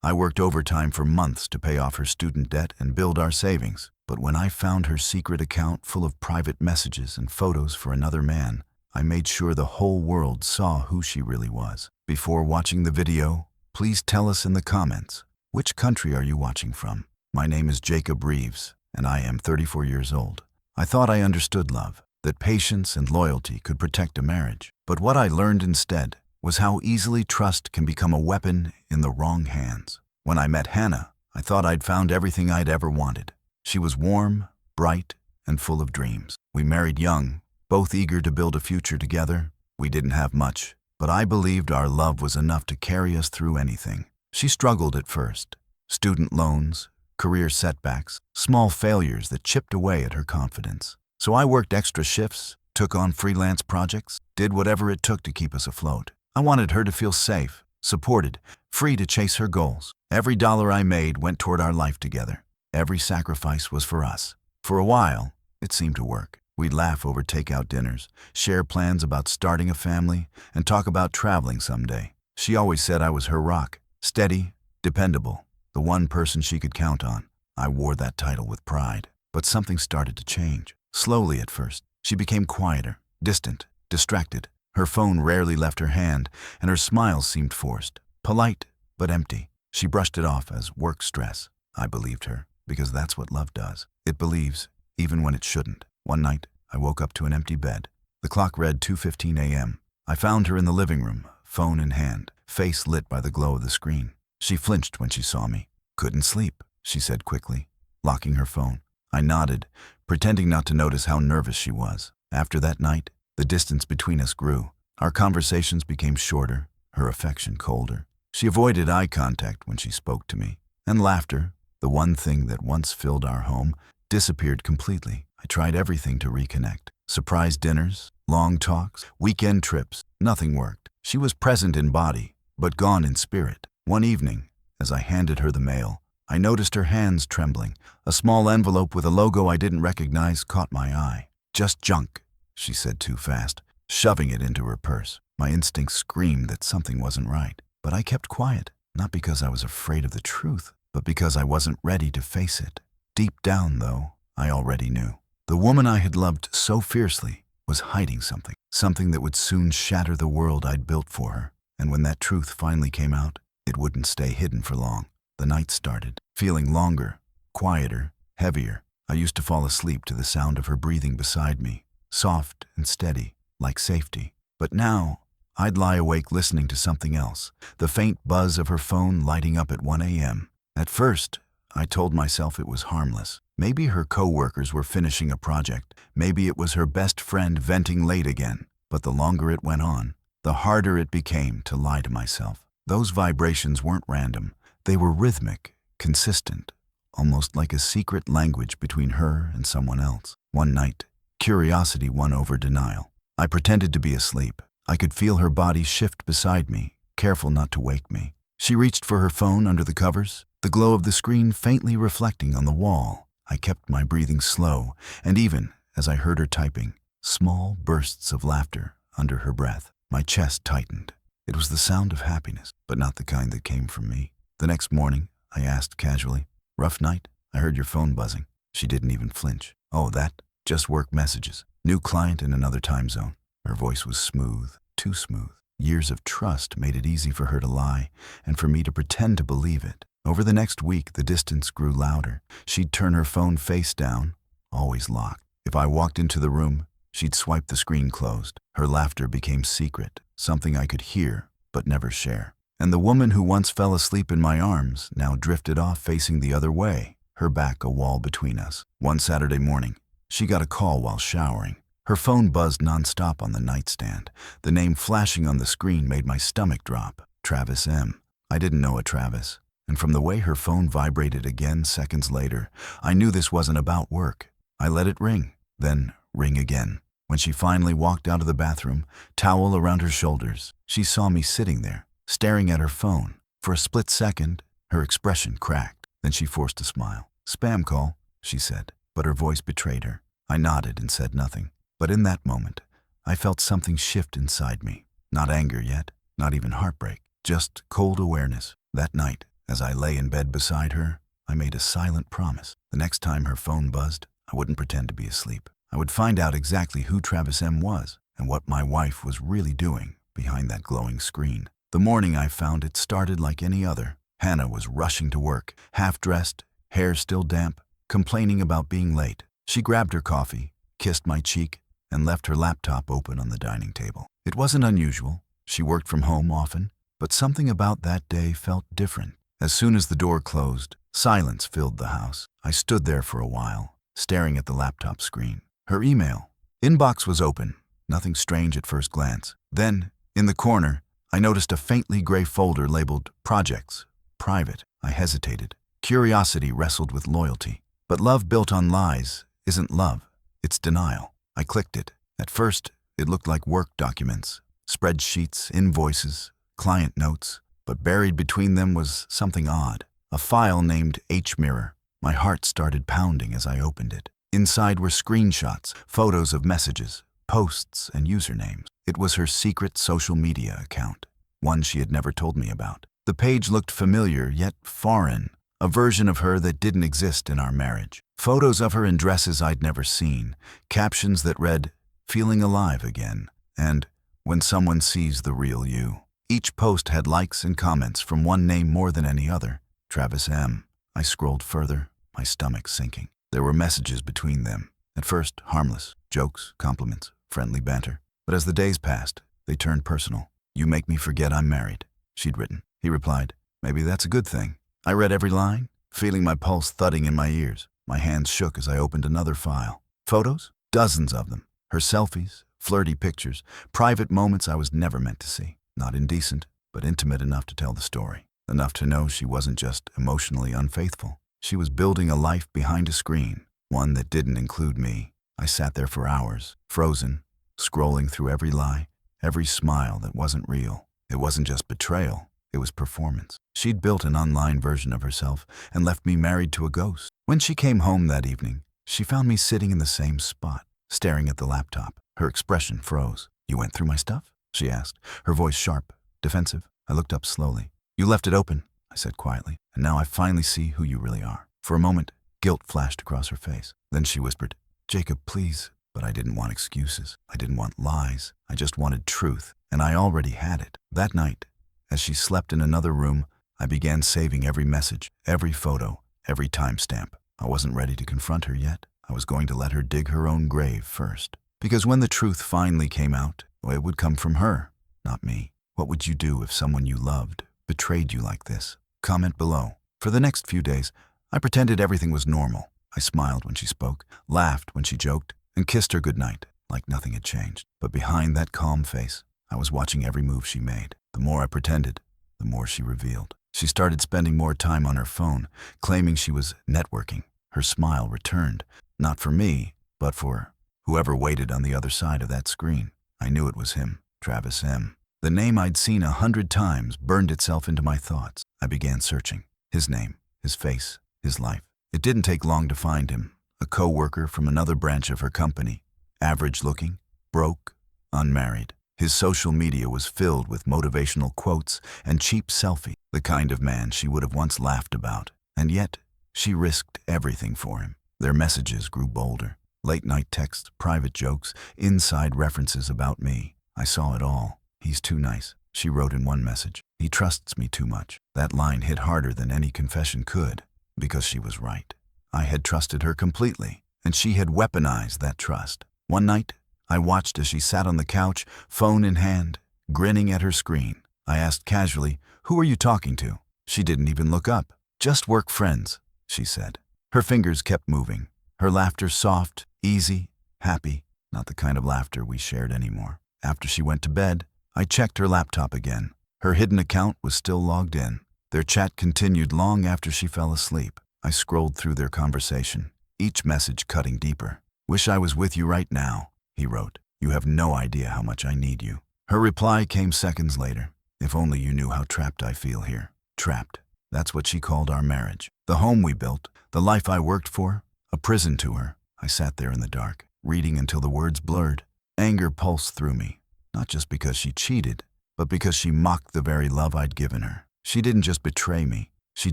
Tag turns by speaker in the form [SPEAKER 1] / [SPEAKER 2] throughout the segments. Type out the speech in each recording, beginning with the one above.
[SPEAKER 1] I worked overtime for months to pay off her student debt and build our savings. But when I found her secret account full of private messages and photos for another man, I made sure the whole world saw who she really was. Before watching the video, please tell us in the comments, which country are you watching from? My name is Jacob Reeves, and I am 34 years old. I thought I understood love, that patience and loyalty could protect a marriage. But what I learned instead was how easily trust can become a weapon in the wrong hands. When I met Hannah, I thought I'd found everything I'd ever wanted. She was warm, bright, and full of dreams. We married young, both eager to build a future together. We didn't have much, but I believed our love was enough to carry us through anything. She struggled at first. Student loans, career setbacks, small failures that chipped away at her confidence. So I worked extra shifts, took on freelance projects, did whatever it took to keep us afloat. I wanted her to feel safe, supported, free to chase her goals. Every dollar I made went toward our life together. Every sacrifice was for us. For a while, it seemed to work. We'd laugh over takeout dinners, share plans about starting a family, and talk about traveling someday. She always said I was her rock, steady, dependable, the one person she could count on. I wore that title with pride. But something started to change. Slowly at first, she became quieter, distant, distracted. Her phone rarely left her hand, and her smile seemed forced, polite but empty. She brushed it off as work stress. I believed her, because that's what love does. It believes, even when it shouldn't. One night, I woke up to an empty bed. The clock read 2:15 a.m. I found her in the living room, phone in hand, face lit by the glow of the screen. She flinched when she saw me. "Couldn't sleep," she said quickly, locking her phone. I nodded, pretending not to notice how nervous she was. After that night, the distance between us grew. Our conversations became shorter, her affection colder. She avoided eye contact when she spoke to me, and laughter, the one thing that once filled our home, disappeared completely. I tried everything to reconnect. Surprise dinners, long talks, weekend trips, nothing worked. She was present in body, but gone in spirit. One evening, as I handed her the mail, I noticed her hands trembling. A small envelope with a logo I didn't recognize caught my eye. "Just junk," she said too fast, shoving it into her purse. My instincts screamed that something wasn't right. But I kept quiet, not because I was afraid of the truth, but because I wasn't ready to face it. Deep down, though, I already knew. The woman I had loved so fiercely was hiding something, something that would soon shatter the world I'd built for her. And when that truth finally came out, it wouldn't stay hidden for long. The night started, feeling longer, quieter, heavier. I used to fall asleep to the sound of her breathing beside me, soft and steady, like safety. But now, I'd lie awake listening to something else, the faint buzz of her phone lighting up at 1 a.m. At first, I told myself it was harmless. Maybe her coworkers were finishing a project. Maybe it was her best friend venting late again. But the longer it went on, the harder it became to lie to myself. Those vibrations weren't random. They were rhythmic, consistent, almost like a secret language between her and someone else. One night, curiosity won over denial. I pretended to be asleep. I could feel her body shift beside me, careful not to wake me. She reached for her phone under the covers, the glow of the screen faintly reflecting on the wall. I kept my breathing slow, and even as I heard her typing, small bursts of laughter under her breath. My chest tightened. It was the sound of happiness, but not the kind that came from me. The next morning, I asked casually, "Rough night? I heard your phone buzzing." She didn't even flinch. "Oh, that? Just work messages. New client in another time zone." Her voice was smooth, too smooth. Years of trust made it easy for her to lie, and for me to pretend to believe it. Over the next week, the distance grew louder. She'd turn her phone face down, always locked. If I walked into the room, she'd swipe the screen closed. Her laughter became secret, something I could hear but never share. And the woman who once fell asleep in my arms now drifted off facing the other way, her back a wall between us. One Saturday morning, she got a call while showering. Her phone buzzed nonstop on the nightstand. The name flashing on the screen made my stomach drop. Travis M. I didn't know a Travis, and from the way her phone vibrated again seconds later, I knew this wasn't about work. I let it ring, then ring again. When she finally walked out of the bathroom, towel around her shoulders, she saw me sitting there, staring at her phone. For a split second, her expression cracked. Then she forced a smile. "Spam call," she said, but her voice betrayed her. I nodded and said nothing. But in that moment, I felt something shift inside me. Not anger yet, not even heartbreak, just cold awareness. That night, As I lay in bed beside her, I made a silent promise. The next time her phone buzzed, I wouldn't pretend to be asleep. I would find out exactly who Travis M. was and what my wife was really doing behind that glowing screen. The morning I found it started like any other. Hannah was rushing to work, half-dressed, hair still damp, complaining about being late. She grabbed her coffee, kissed my cheek, and left her laptop open on the dining table. It wasn't unusual. She worked from home often, but something about that day felt different. As soon as the door closed, silence filled the house. I stood there for a while, staring at the laptop screen. Her email inbox was open, nothing strange at first glance. Then, in the corner, I noticed a faintly gray folder labeled Projects, Private. I hesitated. Curiosity wrestled with loyalty. But love built on lies isn't love, it's denial. I clicked it. At first, it looked like work documents, spreadsheets, invoices, client notes, but buried between them was something odd. A file named H-Mirror. My heart started pounding as I opened it. Inside were screenshots, photos of messages, posts, and usernames. It was her secret social media account, one she had never told me about. The page looked familiar, yet foreign, a version of her that didn't exist in our marriage. Photos of her in dresses I'd never seen, captions that read, "Feeling alive again," and "When someone sees the real you." Each post had likes and comments from one name more than any other, Travis M. I scrolled further, my stomach sinking. There were messages between them. At first, harmless, jokes, compliments, friendly banter. But as the days passed, they turned personal. "You make me forget I'm married," she'd written. He replied, "Maybe that's a good thing." I read every line, feeling my pulse thudding in my ears. My hands shook as I opened another file. Photos? Dozens of them. Her selfies, flirty pictures, private moments I was never meant to see. Not indecent, but intimate enough to tell the story. Enough to know she wasn't just emotionally unfaithful. She was building a life behind a screen, one that didn't include me. I sat there for hours, frozen, scrolling through every lie, every smile that wasn't real. It wasn't just betrayal, it was performance. She'd built an online version of herself and left me married to a ghost. When she came home that evening, she found me sitting in the same spot, staring at the laptop. Her expression froze. "You went through my stuff?" she asked, her voice sharp, defensive. I looked up slowly. "You left it open," I said quietly, "and now I finally see who you really are." For a moment, guilt flashed across her face. Then she whispered, "Jacob, please." But I didn't want excuses. I didn't want lies. I just wanted truth, and I already had it. That night, as she slept in another room, I began saving every message, every photo, every timestamp. I wasn't ready to confront her yet. I was going to let her dig her own grave first. Because when the truth finally came out, it would come from her, not me. What would you do if someone you loved betrayed you like this? Comment below. For the next few days, I pretended everything was normal. I smiled when she spoke, laughed when she joked, and kissed her goodnight, like nothing had changed. But behind that calm face, I was watching every move she made. The more I pretended, the more she revealed. She started spending more time on her phone, claiming she was networking. Her smile returned, not for me, but for whoever waited on the other side of that screen. I knew it was him, Travis M. The name I'd seen 100 times burned itself into my thoughts. I began searching. His name, his face, his life. It didn't take long to find him. A co-worker from another branch of her company. Average-looking, broke, unmarried. His social media was filled with motivational quotes and cheap selfies, the kind of man she would have once laughed about. And yet, she risked everything for him. Their messages grew bolder. Late-night texts, private jokes, inside references about me. I saw it all. "He's too nice," she wrote in one message. "He trusts me too much." That line hit harder than any confession could, because she was right. I had trusted her completely, and she had weaponized that trust. One night, I watched as she sat on the couch, phone in hand, grinning at her screen. I asked casually, "Who are you talking to?" She didn't even look up. "Just work friends," she said. Her fingers kept moving. Her laughter soft, easy, happy, not the kind of laughter we shared anymore. After she went to bed, I checked her laptop again. Her hidden account was still logged in. Their chat continued long after she fell asleep. I scrolled through their conversation, each message cutting deeper. "Wish I was with you right now," he wrote. "You have no idea how much I need you." Her reply came seconds later. "If only you knew how trapped I feel here." Trapped. That's what she called our marriage. The home we built, the life I worked for, a prison to her. I sat there in the dark, reading until the words blurred. Anger pulsed through me, not just because she cheated, but because she mocked the very love I'd given her. She didn't just betray me, She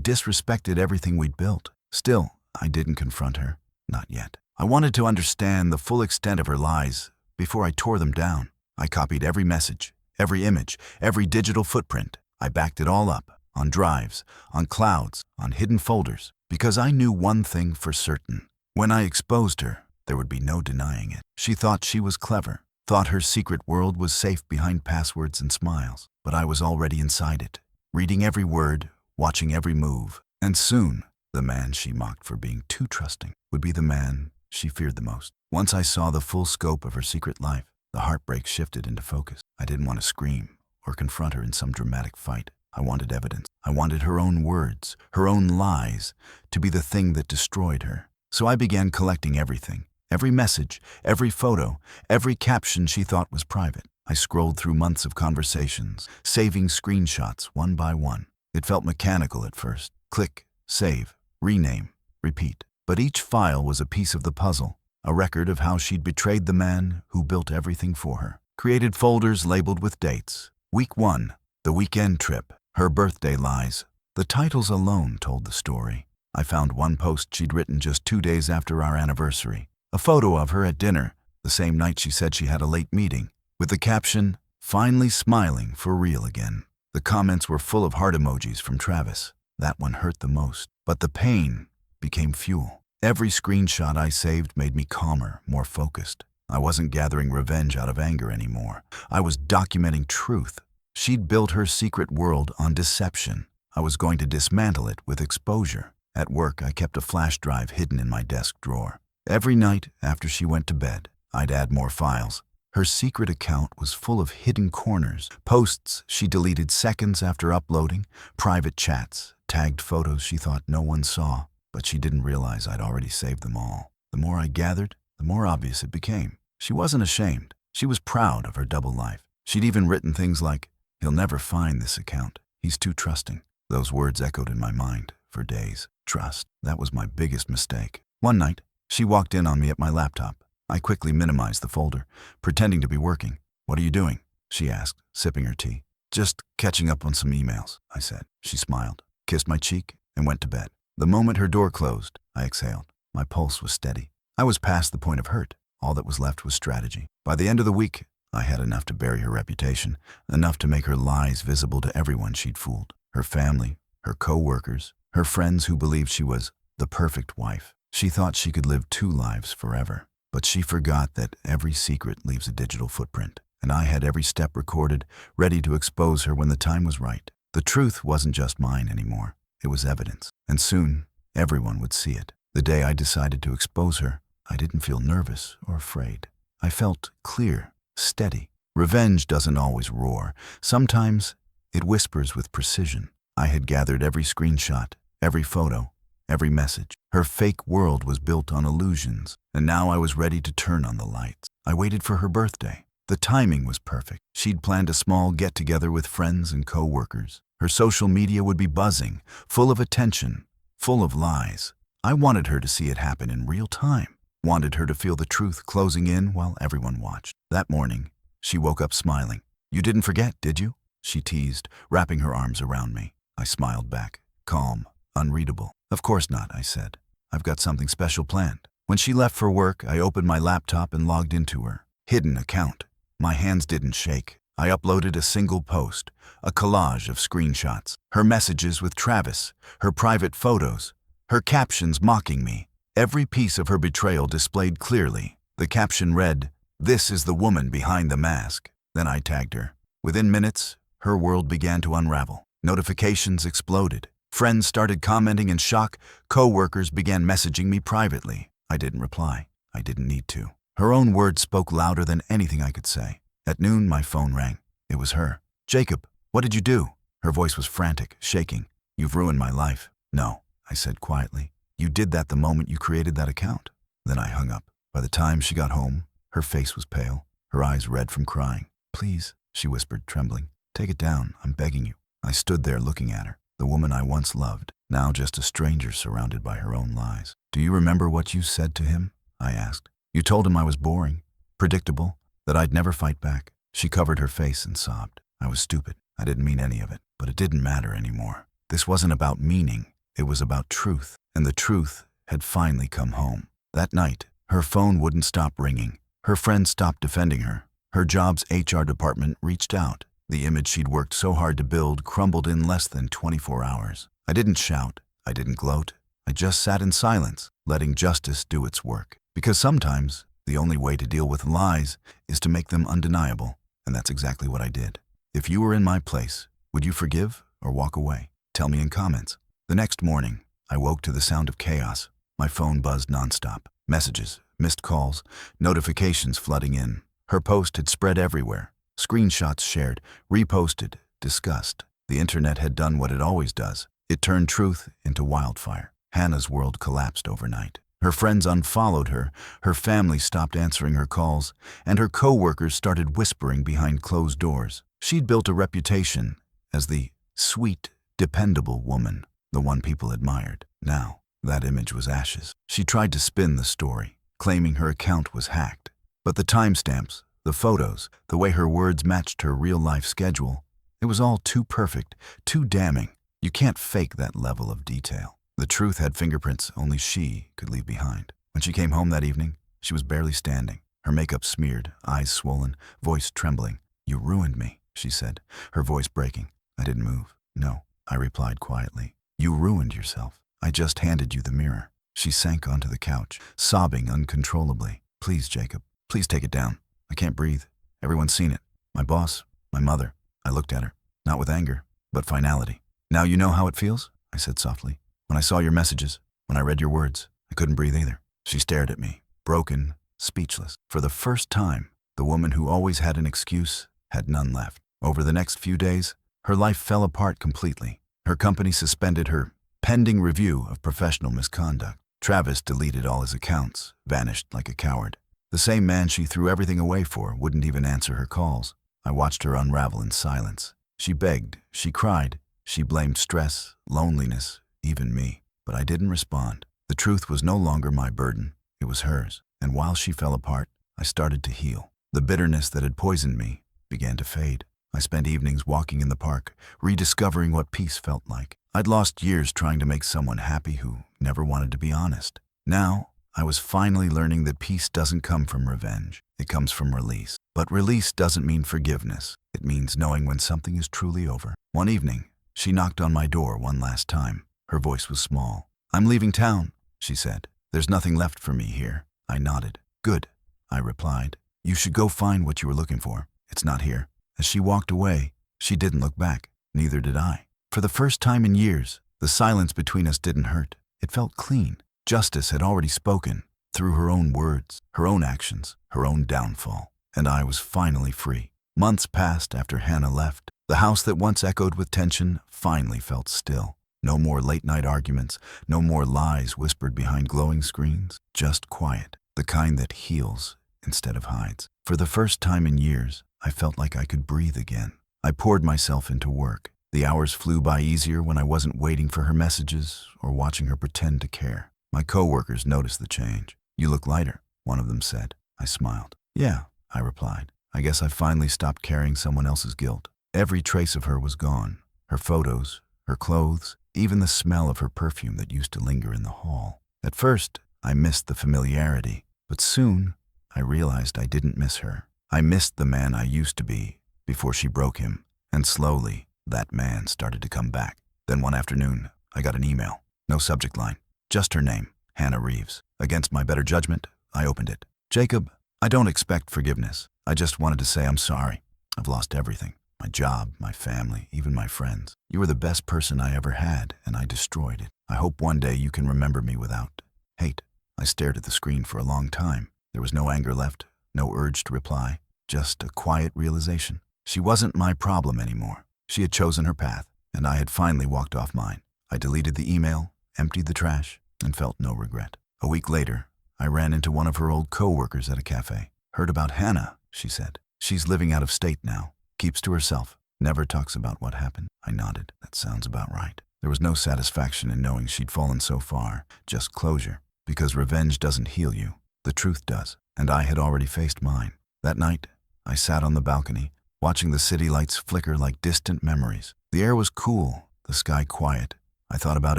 [SPEAKER 1] disrespected everything we'd built. Still, I didn't confront her. Not yet. I wanted to understand the full extent of her lies before I tore them down. I copied every message, every image, every digital footprint. I backed it all up, on drives, on clouds, on hidden folders, because I knew one thing for certain. When I exposed her, there would be no denying it. She thought she was clever, thought her secret world was safe behind passwords and smiles. But I was already inside it, reading every word, watching every move. And soon, the man she mocked for being too trusting would be the man she feared the most. Once I saw the full scope of her secret life, the heartbreak shifted into focus. I didn't want to scream or confront her in some dramatic fight. I wanted evidence. I wanted her own words, her own lies, to be the thing that destroyed her. So I began collecting everything. Every message, every photo, every caption she thought was private. I scrolled through months of conversations, saving screenshots one by one. It felt mechanical at first. Click, save, rename, repeat. But each file was a piece of the puzzle, a record of how she'd betrayed the man who built everything for her. Created folders labeled with dates. Week 1, the weekend trip, her birthday lies. The titles alone told the story. I found one post she'd written just 2 days after our anniversary. A photo of her at dinner, the same night she said she had a late meeting, with the caption, "Finally smiling for real again." The comments were full of heart emojis from Travis. That one hurt the most. But the pain became fuel. Every screenshot I saved made me calmer, more focused. I wasn't gathering revenge out of anger anymore. I was documenting truth. She'd built her secret world on deception. I was going to dismantle it with exposure. At work, I kept a flash drive hidden in my desk drawer. Every night after she went to bed, I'd add more files. Her secret account was full of hidden corners, posts she deleted seconds after uploading, private chats, tagged photos she thought no one saw, but she didn't realize I'd already saved them all. The more I gathered, the more obvious it became. She wasn't ashamed. She was proud of her double life. She'd even written things like, "He'll never find this account. He's too trusting." Those words echoed in my mind for days. Trust. That was my biggest mistake. One night, she walked in on me at my laptop. I quickly minimized the folder, pretending to be working. "What are you doing?" she asked, sipping her tea. "Just catching up on some emails," I said. She smiled, kissed my cheek, and went to bed. The moment her door closed, I exhaled. My pulse was steady. I was past the point of hurt. All that was left was strategy. By the end of the week, I had enough to bury her reputation, enough to make her lies visible to everyone she'd fooled. Her family, her co-workers, her friends who believed she was the perfect wife. She thought she could live 2 lives forever. But she forgot that every secret leaves a digital footprint, and I had every step recorded, ready to expose her when the time was right. The truth wasn't just mine anymore. It was evidence, and soon everyone would see it. The day I decided to expose her, I didn't feel nervous or afraid. I felt clear, steady. Revenge doesn't always roar. Sometimes it whispers with precision. I had gathered every screenshot, every photo, every message. Her fake world was built on illusions, and now I was ready to turn on the lights. I waited for her birthday. The timing was perfect. She'd planned a small get-together with friends and co-workers. Her social media would be buzzing, full of attention, full of lies. I wanted her to see it happen in real time, wanted her to feel the truth closing in while everyone watched. That morning, she woke up smiling. "You didn't forget, did you?" she teased, wrapping her arms around me. I smiled back, calm, unreadable. "Of course not," I said. "I've got something special planned." When she left for work, I opened my laptop and logged into her hidden account. My hands didn't shake. I uploaded a single post, a collage of screenshots, her messages with Travis, her private photos, her captions mocking me. Every piece of her betrayal displayed clearly. The caption read, "This is the woman behind the mask." Then I tagged her. Within minutes, her world began to unravel. Notifications exploded. Friends started commenting in shock. Co-workers began messaging me privately. I didn't reply. I didn't need to. Her own words spoke louder than anything I could say. At noon, my phone rang. It was her. "Jacob, what did you do?" Her voice was frantic, shaking. "You've ruined my life." "No," I said quietly. "You did that the moment you created that account." Then I hung up. By the time she got home, her face was pale, her eyes red from crying. "Please," she whispered, trembling. "Take it down. I'm begging you." I stood there looking at her, the woman I once loved, now just a stranger surrounded by her own lies. "Do you remember what you said to him?" I asked. "You told him I was boring, predictable, that I'd never fight back." She covered her face and sobbed. I was stupid. I didn't mean any of it, but it didn't matter anymore. This wasn't about meaning, it was about truth, and the truth had finally come home. That night, her phone wouldn't stop ringing. Her friends stopped defending her. Her job's HR department reached out. The image she'd worked so hard to build crumbled in less than 24 hours. I didn't shout. I didn't gloat. I just sat in silence, letting justice do its work. Because sometimes, the only way to deal with lies is to make them undeniable, and that's exactly what I did. If you were in my place, would you forgive or walk away? Tell me in comments. The next morning, I woke to the sound of chaos. My phone buzzed nonstop. Messages, missed calls, notifications flooding in. Her post had spread everywhere. Screenshots shared, reposted, discussed. The internet had done what it always does. It turned truth into wildfire. Hannah's world collapsed overnight. Her friends unfollowed her, her family stopped answering her calls, and her co-workers started whispering behind closed doors. She'd built a reputation as the sweet, dependable woman, the one people admired. Now, that image was ashes. She tried to spin the story, claiming her account was hacked. But the timestamps, the photos, the way her words matched her real-life schedule, it was all too perfect, too damning. You can't fake that level of detail. The truth had fingerprints only she could leave behind. When she came home that evening, she was barely standing, her makeup smeared, eyes swollen, voice trembling. "You ruined me," she said, her voice breaking. I didn't move. "No," I replied quietly. "You ruined yourself. I just handed you the mirror." She sank onto the couch, sobbing uncontrollably. "Please, Jacob, please take it down. I can't breathe. Everyone's seen it. My boss, my mother." I looked at her, not with anger, but finality. "Now you know how it feels?" I said softly. "When I saw your messages, when I read your words, I couldn't breathe either." She stared at me, broken, speechless. For the first time, the woman who always had an excuse had none left. Over the next few days, her life fell apart completely. Her company suspended her, pending review of professional misconduct. Travis deleted all his accounts, vanished like a coward. The same man she threw everything away for wouldn't even answer her calls. I watched her unravel in silence. She begged, she cried, she blamed stress, loneliness, even me. But I didn't respond. The truth was no longer my burden, it was hers. And while she fell apart, I started to heal. The bitterness that had poisoned me began to fade. I spent evenings walking in the park, rediscovering what peace felt like. I'd lost years trying to make someone happy who never wanted to be honest. Now, I was finally learning that peace doesn't come from revenge. It comes from release. But release doesn't mean forgiveness. It means knowing when something is truly over. One evening, she knocked on my door one last time. Her voice was small. "I'm leaving town," she said. "There's nothing left for me here." I nodded. "Good," I replied. "You should go find what you were looking for. It's not here." As she walked away, she didn't look back. Neither did I. For the first time in years, the silence between us didn't hurt. It felt clean. Justice had already spoken, through her own words, her own actions, her own downfall. And I was finally free. Months passed after Hannah left. The house that once echoed with tension finally felt still. No more late-night arguments, no more lies whispered behind glowing screens. Just quiet, the kind that heals instead of hides. For the first time in years, I felt like I could breathe again. I poured myself into work. The hours flew by easier when I wasn't waiting for her messages or watching her pretend to care. My co-workers noticed the change. "You look lighter," one of them said. I smiled. "Yeah," I replied. "I guess I finally stopped carrying someone else's guilt." Every trace of her was gone. Her photos, her clothes, even the smell of her perfume that used to linger in the hall. At first, I missed the familiarity, but soon I realized I didn't miss her. I missed the man I used to be before she broke him, and slowly, that man started to come back. Then one afternoon, I got an email. No subject line, just her name, Hannah Reeves. Against my better judgment, I opened it. "Jacob, I don't expect forgiveness. I just wanted to say I'm sorry. I've lost everything. My job, my family, even my friends. You were the best person I ever had, and I destroyed it. I hope one day you can remember me without hate." I stared at the screen for a long time. There was no anger left, no urge to reply, just a quiet realization. She wasn't my problem anymore. She had chosen her path, and I had finally walked off mine. I deleted the email, emptied the trash, and felt no regret. A week later, I ran into one of her old co-workers at a cafe. "Heard about Hannah," she said. "She's living out of state now. Keeps to herself. Never talks about what happened." I nodded. That sounds about right. There was no satisfaction in knowing she'd fallen so far, just closure. Because revenge doesn't heal you. The truth does. And I had already faced mine. That night, I sat on the balcony, watching the city lights flicker like distant memories. The air was cool, the sky quiet. I thought about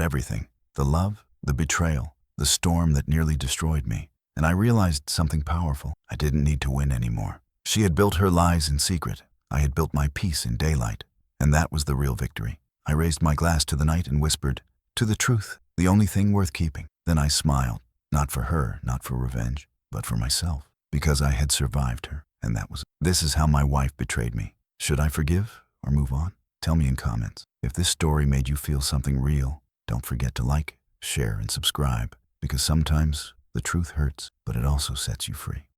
[SPEAKER 1] everything. The love, the betrayal, the storm that nearly destroyed me. And I realized something powerful. I didn't need to win anymore. She had built her lies in secret. I had built my peace in daylight. And that was the real victory. I raised my glass to the night and whispered, "To the truth, the only thing worth keeping." Then I smiled, not for her, not for revenge, but for myself, because I had survived her. And that was it. This is how my wife betrayed me. Should I forgive or move on? Tell me in comments. If this story made you feel something real, don't forget to like, share, and subscribe, because sometimes the truth hurts, but it also sets you free.